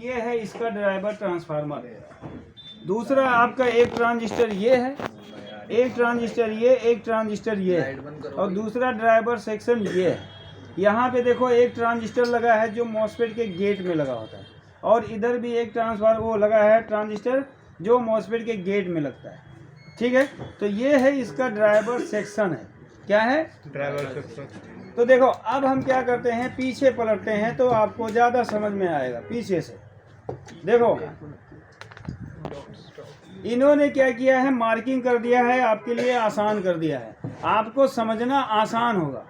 ये है इसका ड्राइवर ट्रांसफार्मर। दूसरा आपका एक ट्रांजिस्टर ये है, एक ट्रांजिस्टर ये, एक ट्रांजिस्टर ये है, और दूसरा ड्राइवर सेक्शन ये है। यहाँ पे देखो एक ट्रांजिस्टर लगा है जो मॉसफेट के गेट में लगा होता है, और इधर भी एक वो लगा है ट्रांजिस्टर जो मॉसफेट के गेट में लगता है। ठीक है, तो ये है इसका ड्राइवर सेक्शन है। क्या है? Driver section. तो देखो अब हम क्या करते हैं, पीछे पलटते हैं तो आपको ज़्यादा समझ में आएगा। पीछे से देखो, इन्होंने क्या किया है, मार्किंग कर दिया है, आपके लिए आसान कर दिया है, आपको समझना आसान होगा।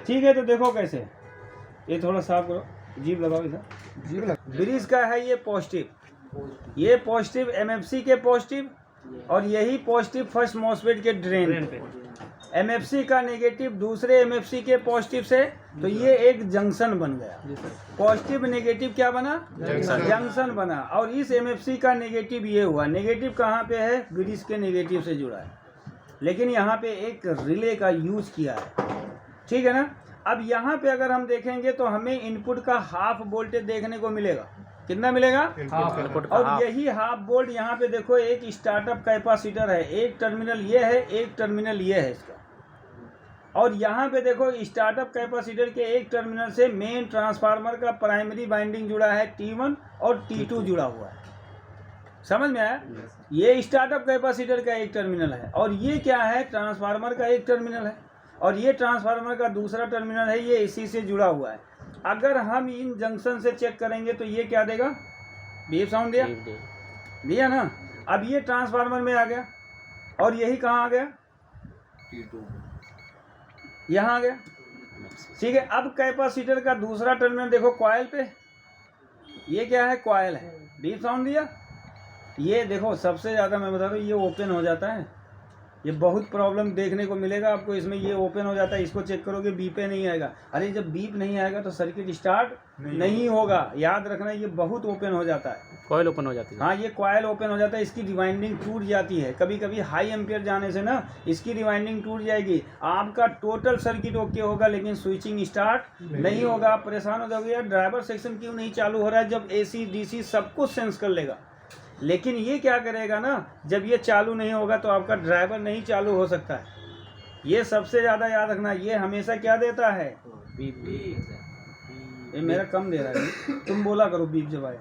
ठीक है, तो देखो कैसे, ये थोड़ा साफ करो, जीभ लगाओ इधर, जीभ लगा। ब्रिज का है ये पॉजिटिव, ये पॉजिटिव एमएफसी के पॉजिटिव, और यही पॉजिटिव फर्स्ट मॉसफेट के ड्रेन पे। एमएफसी का नेगेटिव दूसरे एमएफसी के पॉजिटिव से, तो ये एक जंक्शन बन गया। पॉजिटिव नेगेटिव क्या बना? जंक्शन बना। और इस एमएफसी का नेगेटिव ये हुआ, नेगेटिव कहाँ पे है? ब्रिज के नेगेटिव से जुड़ा है, लेकिन यहाँ पे एक रिले का यूज किया है। ठीक है ना। अब यहाँ पे अगर हम देखेंगे तो हमें इनपुट का हाफ वोल्टेज देखने को मिलेगा। कितना मिलेगा? हाफ। और यही हाफ वोल्ट यहाँ पे देखो एक स्टार्टअप कैपेसिटर है, एक टर्मिनल ये है, एक टर्मिनल ये है इसका। और यहाँ पे देखो स्टार्टअप कैपेसिटर के एक टर्मिनल से मेन ट्रांसफार्मर का प्राइमरी वाइंडिंग जुड़ा है, T1 और T2 जुड़ा हुआ है। समझ में आया? ये स्टार्टअप कैपेसिटर का एक टर्मिनल है, और ये क्या है? ट्रांसफार्मर का एक टर्मिनल है, और ये ट्रांसफार्मर का दूसरा टर्मिनल है, ये इसी से जुड़ा हुआ है। अगर हम इन जंक्शन से चेक करेंगे तो ये क्या देगा? बीप साउंड दिया, दिया ना। अब ये ट्रांसफार्मर में आ गया, और यही कहाँ आ गया? यहाँ आ गया। ठीक है, अब कैपेसिटर का दूसरा टर्मिनल देखो कॉइल पे, ये क्या है? कॉइल है। बीप साउंड दिया। ये देखो सबसे ज़्यादा मैं बता रहा हूँ, ये ओपन हो जाता है, ये बहुत प्रॉब्लम देखने को मिलेगा आपको इसमें। ये ओपन हो जाता है, इसको चेक करोगे बीपे नहीं आएगा। अरे जब बीप नहीं आएगा तो सर्किट स्टार्ट नहीं होगा। याद रखना, ये बहुत ओपन हो जाता है, कॉइल ओपन हो जाती है। हाँ, ये कॉइल ओपन हो जाता है, इसकी रिवाइंडिंग टूट जाती है। कभी कभी हाई एम्पियर जाने से ना इसकी रिवाइंडिंग टूट जाएगी। आपका टोटल सर्किट ओके होगा, लेकिन स्विचिंग स्टार्ट नहीं होगा। आप परेशान हो जाओगे, यार ड्राइवर सेक्शन क्यों नहीं चालू हो रहा है, जब AC DC सब कुछ सेंस कर लेगा। लेकिन ये क्या करेगा ना, जब ये चालू नहीं होगा तो आपका ड्राइवर नहीं चालू हो सकता है। ये सबसे ज़्यादा याद रखना, ये हमेशा क्या देता है? बीप। ये मेरा कम दे रहा है, तुम बोला करो बीप जब आए,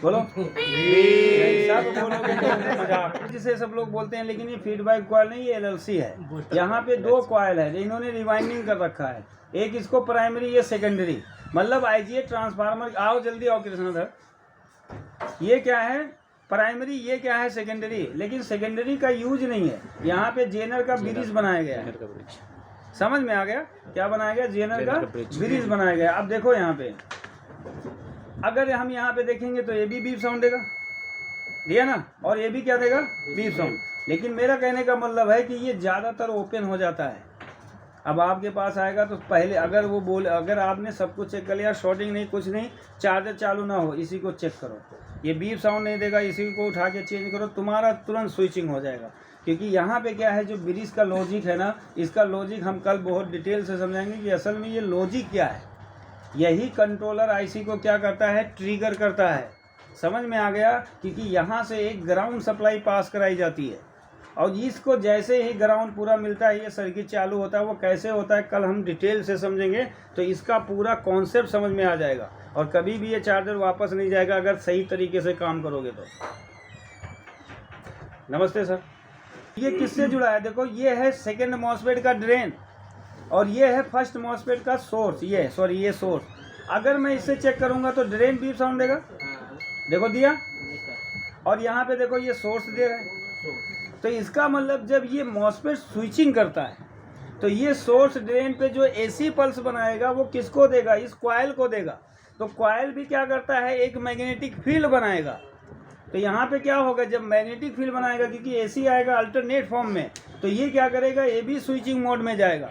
बोलो सब बोलोगे तो मजाक जिसे सब लोग बोलते हैं। लेकिन ये फीडबैक कॉइल नहीं, ये LLC है। यहाँ पे दो कॉइल है, इन्होंने रिवाइंडिंग कर रखा है, एक इसको प्राइमरी, ये सेकेंडरी। मतलब IGA ट्रांसफार्मर, आओ जल्दी आओ कृष्णधर। ये क्या है? प्राइमरी, ये क्या है? सेकेंडरी। लेकिन सेकेंडरी का यूज नहीं है, यहाँ पे जेनर का ब्रिज बनाया गया है। समझ में आ गया? क्या बनाया गया? जेनर का ब्रिज बनाया गया। अब देखो यहाँ पे, अगर हम यहाँ पे देखेंगे तो ये भी बीप साउंड देगा, दिया ना, और ये भी क्या देगा? Beep sound. लेकिन मेरा कहने का मतलब है कि ये ज़्यादातर ओपन हो जाता है। अब आपके पास आएगा तो पहले अगर वो बोले, अगर आपने सब कुछ चेक कर लिया, शॉर्टिंग नहीं, कुछ नहीं, चार्जर चालू ना हो, इसी को चेक करो, ये बीप साउंड नहीं देगा, इसी को उठा के चेंज करो, तुम्हारा तुरंत स्विचिंग हो जाएगा। क्योंकि यहाँ पे क्या है, जो ब्रिज का लॉजिक है ना, इसका लॉजिक हम कल बहुत डिटेल से समझाएंगे कि असल में ये लॉजिक क्या है। यही कंट्रोलर IC को क्या करता है? ट्रिगर करता है। समझ में आ गया? क्योंकि यहाँ से एक ग्राउंड सप्लाई पास कराई जाती है, और इसको जैसे ही ग्राउंड पूरा मिलता है ये सर्किट चालू होता है। वो कैसे होता है कल हम डिटेल से समझेंगे, तो इसका पूरा कॉन्सेप्ट समझ में आ जाएगा, और कभी भी ये चार्जर वापस नहीं जाएगा अगर सही तरीके से काम करोगे तो। नमस्ते सर। ये किससे जुड़ा है? देखो ये है सेकंड मॉसफेट का ड्रेन, और ये है फर्स्ट मॉसफेट का सोर्स। ये सॉरी, ये सोर्स। अगर मैं इससे चेक करूंगा तो ड्रेन बीप साउंड देगा, देखो दिया, और यहाँ पे देखो ये सोर्स दे रहा है। तो इसका मतलब जब ये मॉसफेट स्विचिंग करता है तो ये सोर्स ड्रेन पे जो AC पल्स बनाएगा वो किसको देगा? इस कॉइल को देगा। तो कॉइल भी क्या करता है? एक मैग्नेटिक फील्ड बनाएगा। तो यहाँ पे क्या होगा, जब मैग्नेटिक फील्ड बनाएगा, क्योंकि AC आएगा अल्टरनेट फॉर्म में, तो ये क्या करेगा? ये भी स्विचिंग मोड में जाएगा।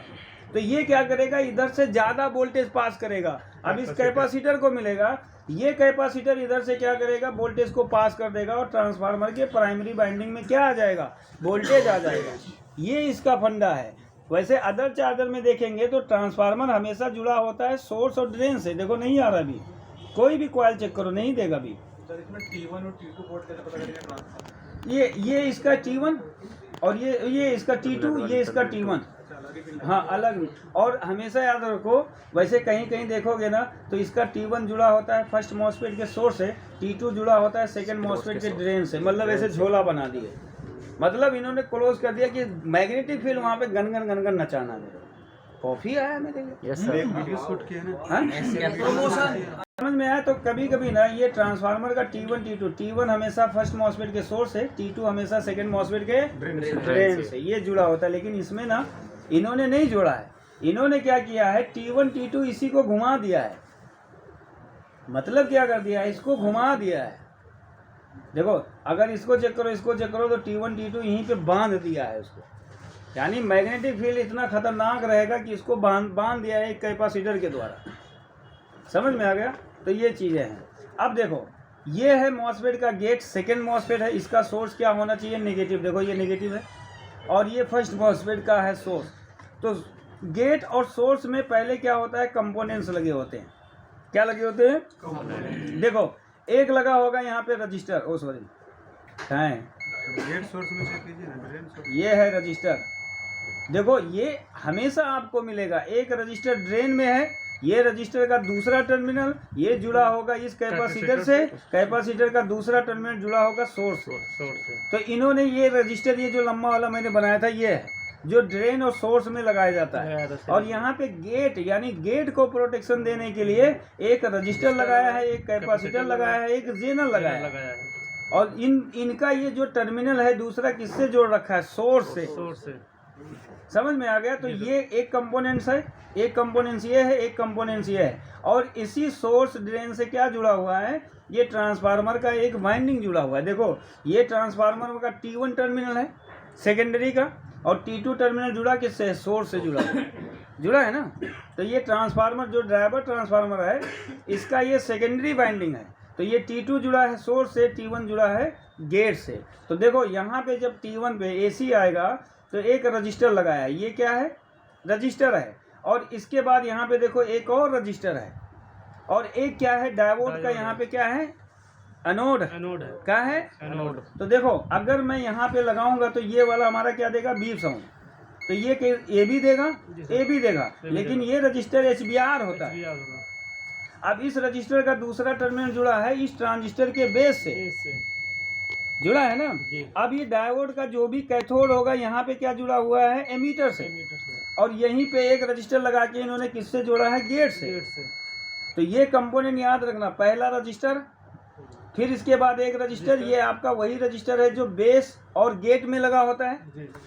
तो ये क्या करेगा? इधर से ज़्यादा वोल्टेज पास करेगा। अब इस कैपेसिटर को मिलेगा, ये कैपेसिटर इधर से क्या करेगा? वोल्टेज को पास कर देगा, और ट्रांसफार्मर के प्राइमरी वाइंडिंग में क्या आ जाएगा? वोल्टेज आ जाएगा। ये इसका फंडा है। वैसे अदर चार्जर में देखेंगे तो ट्रांसफार्मर हमेशा जुड़ा होता है सोर्स और ड्रेन से। देखो नहीं आ रहा अभी, कोई भी कॉइल चेक करो नहीं देगा अभी। सर इसमें T1 और T2 पोर्ट कैसे पता करेंगे ट्रांसफर? ये इसका T1 और ये इसका T2, ये इसका T1। अच्छा अलग ही पिन। हाँ अलग। और हमेशा याद रखो, वैसे कहीं कहीं देखोगे ना तो इसका T1 जुड़ा होता है फर्स्ट मॉसफेट के सोर्स से, T2 जुड़ा होता है सेकंड मॉसफेट के ड्रेन से। मतलब ऐसे झोला बना दिए, मतलब इन्होंने क्लोज कर दिया कि मैग्नेटिक फील्ड वहाँ पे गनगन गनगन नचाना मेरे। कॉफी आया मेरे लिए। Yes sir. वीडियो शूट किया ना। हाँ? समझ में आया? तो कभी कभी ना ये ट्रांसफार्मर का T1 T2, T1 हमेशा फर्स्ट मॉसफेट के सोर्स से, T2 हमेशा सेकंड मॉसफेट के ड्रेन से, ये जुड़ा होता है। लेकिन इसमें ना इन्होंने नहीं जोड़ा है। इन्होंने क्या किया है, T1 T2 इसी को घुमा दिया है। मतलब क्या कर दिया है, इसको घुमा दिया है। देखो अगर इसको चेक करो, इसको चेक करो, तो T1 T2 यहीं पे बांध दिया है उसको। यानी मैग्नेटिक फील्ड इतना खतरनाक रहेगा कि इसको बांध दिया है एक कैपेसिटर के द्वारा। समझ में आ गया? तो ये चीज़ें हैं। अब देखो ये है मॉसफेट का गेट, सेकंड मॉसफेट है, इसका सोर्स क्या होना चाहिए, नेगेटिव। देखो ये नेगेटिव है, और ये फर्स्ट मॉसफेट का है सोर्स। तो गेट और सोर्स में पहले क्या होता है, कंपोनेंट्स लगे होते हैं। क्या लगे होते हैं? देखो एक लगा होगा यहाँ पे रजिस्टर, ओ सॉरी है, गेट सोर्स में चेक कीजिए ना, ड्रेन सोर्स। ये है रजिस्टर। देखो ये हमेशा आपको मिलेगा, एक रजिस्टर ड्रेन में है, ये रजिस्टर का दूसरा टर्मिनल ये जुड़ा होगा इस कैपेसिटर से, कैपेसिटर का दूसरा टर्मिनल जुड़ा होगा सोर्स से। तो इन्होंने ये रजिस्टर, ये जो लंबा वाला मैंने बनाया था, ये है जो ड्रेन और सोर्स में लगाया जाता है। और यहाँ पे गेट, यानी गेट को प्रोटेक्शन देने के लिए एक रजिस्टर लगाया है, एक कैपेसिटर लगाया है, एक जेनर लगाया है। और इनका ये जो टर्मिनल है दूसरा किससे जोड़ रखा है, सोर्स से। समझ में आ गया? तो ये एक कंपोनेंट्स है, एक कंपोनेंट्स ये है, एक कंपोनेंट्स ये है। और इसी सोर्स ड्रेन से क्या जुड़ा हुआ है, ये ट्रांसफार्मर का एक वाइंडिंग जुड़ा हुआ है। देखो ये ट्रांसफार्मर का T1 टर्मिनल है सेकेंडरी का, और T2 टर्मिनल जुड़ा किससे, सोर्स से जुड़ा है ना। तो ये ट्रांसफार्मर जो ड्राइवर ट्रांसफार्मर है, इसका ये सेकेंडरी वाइंडिंग है। तो ये T2 जुड़ा है सोर्स से, T1 जुड़ा है गेट से। तो देखो यहाँ पे जब T1 पे AC आएगा तो एक रजिस्टर लगाया है, ये क्या है, रजिस्टर है। और इसके बाद यहाँ पे देखो एक और रजिस्टर है, और एक क्या है, डायोड का यहाँ पे क्या है, एनोड है। क्या है, एनोड। तो देखो अगर मैं यहाँ पे लगाऊंगा तो ये वाला हमारा क्या देगा, बीप साउंड। तो ये ए भी देगा, ए भी देगा, लेकिन ये रजिस्टर HBR होता है। अब इस रजिस्टर का दूसरा टर्मिनल जुड़ा है इस ट्रांजिस्टर के बेस से, जुड़ा है ना। अब ये डायोड का जो भी कैथोड होगा यहाँ पे क्या जुड़ा हुआ है, एमीटर से। और यहीं पे एक रजिस्टर लगा के इन्होंने किससे जोड़ा है, गेट से। तो ये कंपोनेंट याद रखना, पहला रजिस्टर, फिर इसके बाद एक रजिस्टर, ये आपका वही रजिस्टर है जो बेस और गेट में लगा होता है।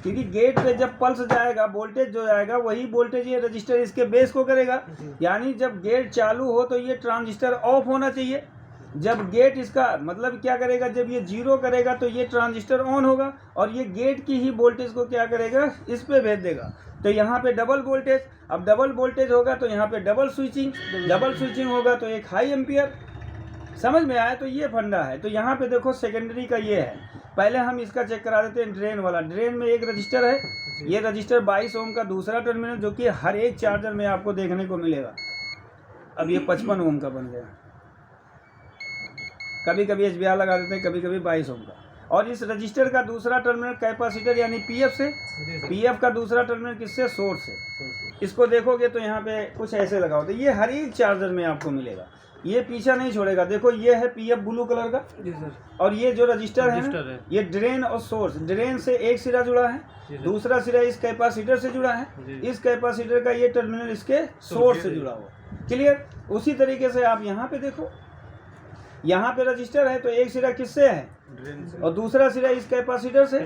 क्योंकि गेट पे जब पल्स जाएगा, वोल्टेज जो जाएगा, वही वोल्टेज ये रजिस्टर इसके बेस को करेगा। यानी जब गेट चालू हो तो ये ट्रांजिस्टर ऑफ होना चाहिए। जब गेट इसका मतलब क्या करेगा, जब ये 0 करेगा तो ये ट्रांजिस्टर ऑन होगा, और ये गेट की ही वोल्टेज को क्या करेगा, इस पे भेज देगा। तो यहाँ पे डबल वोल्टेज, अब डबल वोल्टेज होगा तो यहाँ पे डबल स्विचिंग होगा तो एक हाई एम्पियर। समझ में आया? तो ये फंडा है। तो यहाँ पे देखो सेकेंडरी का ये है, पहले हम इसका चेक करा देते हैं ड्रेन वाला। ड्रेन में एक रजिस्टर है, ये रजिस्टर 22 ओम का दूसरा टर्मिनल, जो कि हर एक चार्जर में आपको देखने को मिलेगा। अब ये 55 ओम का बन गया, कभी कभी HBR लगा देते हैं, कभी कभी 22 ओम का। और इस रजिस्टर का दूसरा टर्मिनल कैपेसिटर यानी PF से, PF का दूसरा टर्मिनल किससे, सोर्स से। इसको देखोगे तो यहाँ पे कुछ ऐसे लगा होता है, ये हर एक चार्जर में आपको मिलेगा, ये पीछा नहीं छोड़ेगा। देखो ये है PF ब्लू कलर का, और ये जो रजिस्टर है ये ड्रेन और सोर्स। ड्रेन से एक सिरा जुड़ा है, दूसरा सिरा इस कैपेसिटर से जुड़ा है, इस कैपेसिटर का ये टर्मिनल इसके सोर्स से जुड़ा हुआ। क्लियर? उसी तरीके से आप यहाँ पे देखो, यहाँ पे रजिस्टर है तो एक सिरा किससे है, और दूसरा सिरा इस कैपेसिटर से,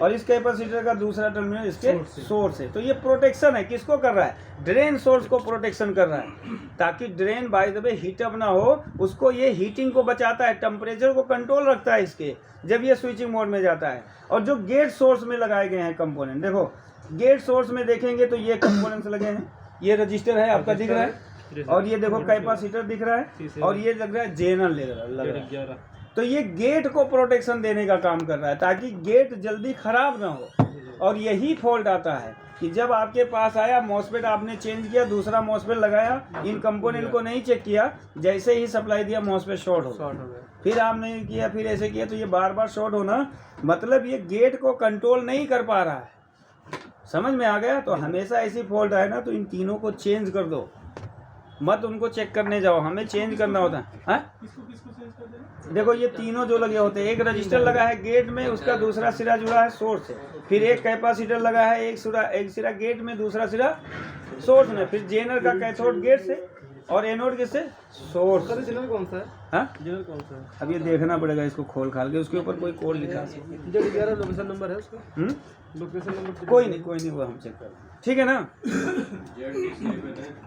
और इस कैपेसिटर का दूसरा टर्मिनल इसके सोर्स है। तो ये प्रोटेक्शन है, किसको कर रहा है, ड्रेन सोर्स को प्रोटेक्शन कर रहा है, ताकि drain by the way heat up ना हो, उसको ये हीटिंग को बचाता है, टेम्परेचर को कंट्रोल रखता है इसके, जब ये स्विचिंग मोड में जाता है। और जो गेट सोर्स में लगाए गए हैं कंपोनेंट, देखो गेट सोर्स में देखेंगे तो ये कंपोनेंट्स लगे हैं, ये रजिस्टर है आपका दिख रहा है, और ये देखो कैपेसिटर दिख रहा है, और ये लग रहा है जेनर लग रहा है। तो ये गेट को प्रोटेक्शन देने का काम कर रहा है, ताकि गेट जल्दी खराब ना हो। और यही फॉल्ट आता है, कि जब आपके पास आया मॉसफेट आपने चेंज किया, दूसरा मॉसफेट लगाया, इन कंपोनेंट को नहीं चेक किया, जैसे ही सप्लाई दिया मॉसफेट शॉर्ट हो गया। फिर आपने किया, फिर ऐसे किया, तो ये बार बार शॉर्ट होना मतलब ये गेट को कंट्रोल नहीं कर पा रहा है। समझ में आ गया? तो हमेशा ऐसी फॉल्ट आए ना तो इन तीनों को चेंज कर दो, मत उनको चेक करने जाओ, हमें चेंज करना होता है। देखो ये तीनों जो लगे होते हैं, एक रजिस्टर लगा है गेट में, उसका दूसरा सिरा जुड़ा है सोर्स से, फिर एक कैपेसिटर लगा है, एक सिरा गेट में, दूसरा सिरा सोर्स में, फिर जेनर का कैथोड गेट से और एनोड किससे? सोर्स। जनरल कौन सा है? हाँ, जनरल कौन सा है? अब ये देखना पड़ेगा इसको खोल खाल के, उसके ऊपर कोई कोड लिखा है। Z11 लोकेशन नंबर है उसका? लोकेशन नंबर कोई नहीं वो हम चेक कर लेंगे, ठीक है ना।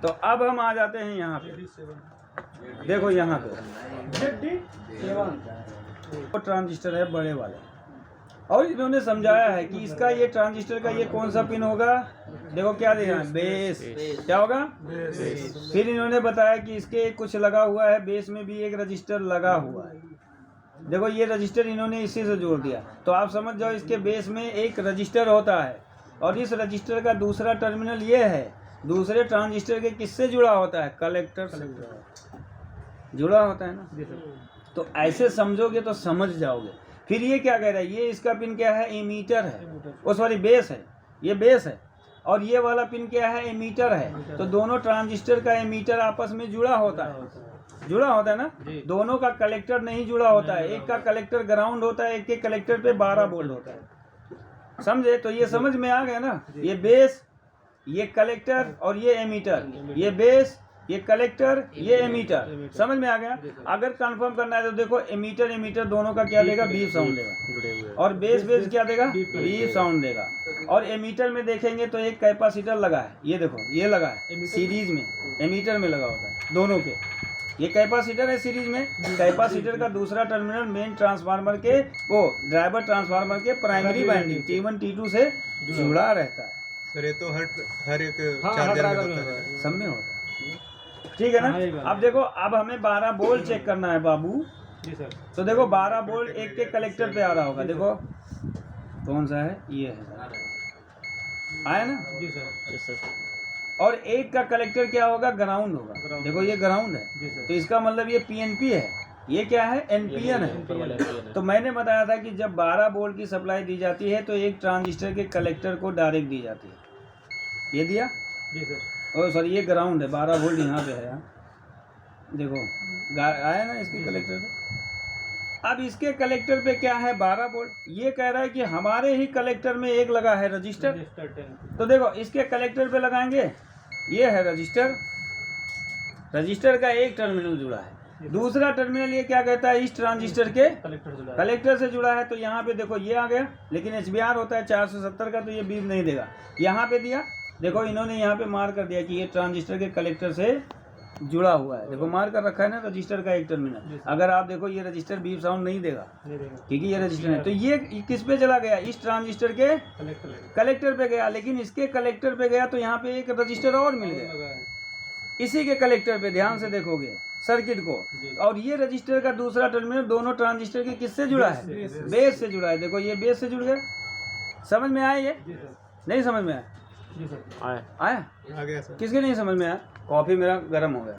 तो अब हम आ जाते हैं यहाँ पे, देखो यहाँ पे वो ट्रांजिस्टर है बड़े वाले, और इन्होंने समझाया है कि इसका ये ट्रांजिस्टर का ये कौन सा पिन होगा। देखो क्या दिया है, बेस। क्या होगा? बेस। फिर इन्होंने बताया कि इसके कुछ लगा हुआ है, बेस में भी एक रजिस्टर लगा हुआ है। देखो ये रजिस्टर इन्होंने इसी से जोड़ दिया, तो आप समझ जाओ इसके बेस में एक रजिस्टर होता है, और इस रजिस्टर का दूसरा टर्मिनल ये है, दूसरे ट्रांजिस्टर के किससे जुड़ा होता है? कलेक्टर से जुड़ा होता है ना। तो ऐसे समझोगे तो समझ जाओगे। फिर ये क्या कह रहा है, ये इसका पिन क्या है? एमीटर है, ओ सॉरी बेस है, ये बेस है, और ये वाला पिन क्या है? एमीटर है। तो दोनों ट्रांजिस्टर का एमीटर आपस में जुड़ा होता है ना। दोनों का कलेक्टर नहीं जुड़ा होता है, एक का कलेक्टर ग्राउंड होता है, एक के कलेक्टर पे 12 वोल्ट होता है। समझे? तो ये समझ में आ गया ना, ये बेस, ये कलेक्टर और ये एमीटर, ये बेस, ये कलेक्टर, ये एमीटर। समझ में आ गया? अगर कंफर्म करना है तो देखो एमीटर दोनों का क्या देगा? बीप साउंड देगा, और बेस क्या देगा? बीप साउंड देगा। और एमीटर में देखेंगे तो एक कैपेसिटर लगा है, ये देखो ये लगा है सीरीज में, एमीटर में लगा होता है दोनों के। ये कैपेसिटर है सीरीज में, कैपेसिटर का दूसरा टर्मिनल मेन ट्रांसफार्मर के ड्राइवर ट्रांसफार्मर के प्राइमरी वाइंडिंग T1 T2 से जुड़ा रहता है। सर ये तो हर एक चार्जर में होता है, सब में होता है, ठीक है ना। अब देखो, अब हमें 12 वोल्ट चेक करना है बाबू। जी सर। तो देखो 12 वोल्ट एक के कलेक्टर पे आ रहा होगा, देखो कौन सा है, ये है, आया ना। जी सर। और एक का कलेक्टर क्या होगा? ग्राउंड होगा। देखो ये ग्राउंड है, तो इसका मतलब ये PNP है, ये क्या है? NPN है। तो मैंने बताया था कि जब 12 वोल्ट की सप्लाई दी जाती है तो एक ट्रांजिस्टर के कलेक्टर को डायरेक्ट दी जाती है, ये दिया। जी सर। ओ सॉरी ये ग्राउंड है, 12 वोल्ट यहाँ पे है, देखो आया ना इसके कलेक्टर पे। अब इसके कलेक्टर पे क्या है? 12 वोल्ट। ये कह रहा है कि हमारे ही कलेक्टर में एक लगा है रजिस्टर, तो देखो इसके कलेक्टर पे लगाएंगे, ये है रजिस्टर का एक टर्मिनल जुड़ा है, दूसरा टर्मिनल ये क्या कहता है? इस ट्रांजिस्टर के कलेक्टर से जुड़ा है। तो यहाँ पे देखो ये आ गया, लेकिन HBR होता है 470 का, तो ये बीप नहीं देगा। यहाँ पे दिया, देखो इन्होंने यहाँ पे मार्क कर दिया कि ये ट्रांजिस्टर के कलेक्टर से जुड़ा हुआ है, देखो मार्क कर रखा है ना रजिस्टर का एक टर्मिनल। अगर आप देखो ये रजिस्टर बीप साउंड नहीं देगा क्योंकि ये रजिस्टर है। तो ये किस पे चला गया? इस ट्रांजिस्टर के कलेक्टर पे गया, लेकिन इसके कलेक्टर पे गया तो यहाँ पे एक रजिस्टर और मिल गया इसी के कलेक्टर पे। ध्यान से देखोगे सर्किट को, और ये रजिस्टर का दूसरा टर्मिनल दोनों ट्रांजिस्टर के किससे जुड़ा है? बेस से जुड़ा है। देखो ये बेस से जुड़ गया। समझ में आया? ये नहीं समझ में आया? आया आ गया सर। किसके नहीं समझ में आया? कॉफी मेरा गर्म हो गया।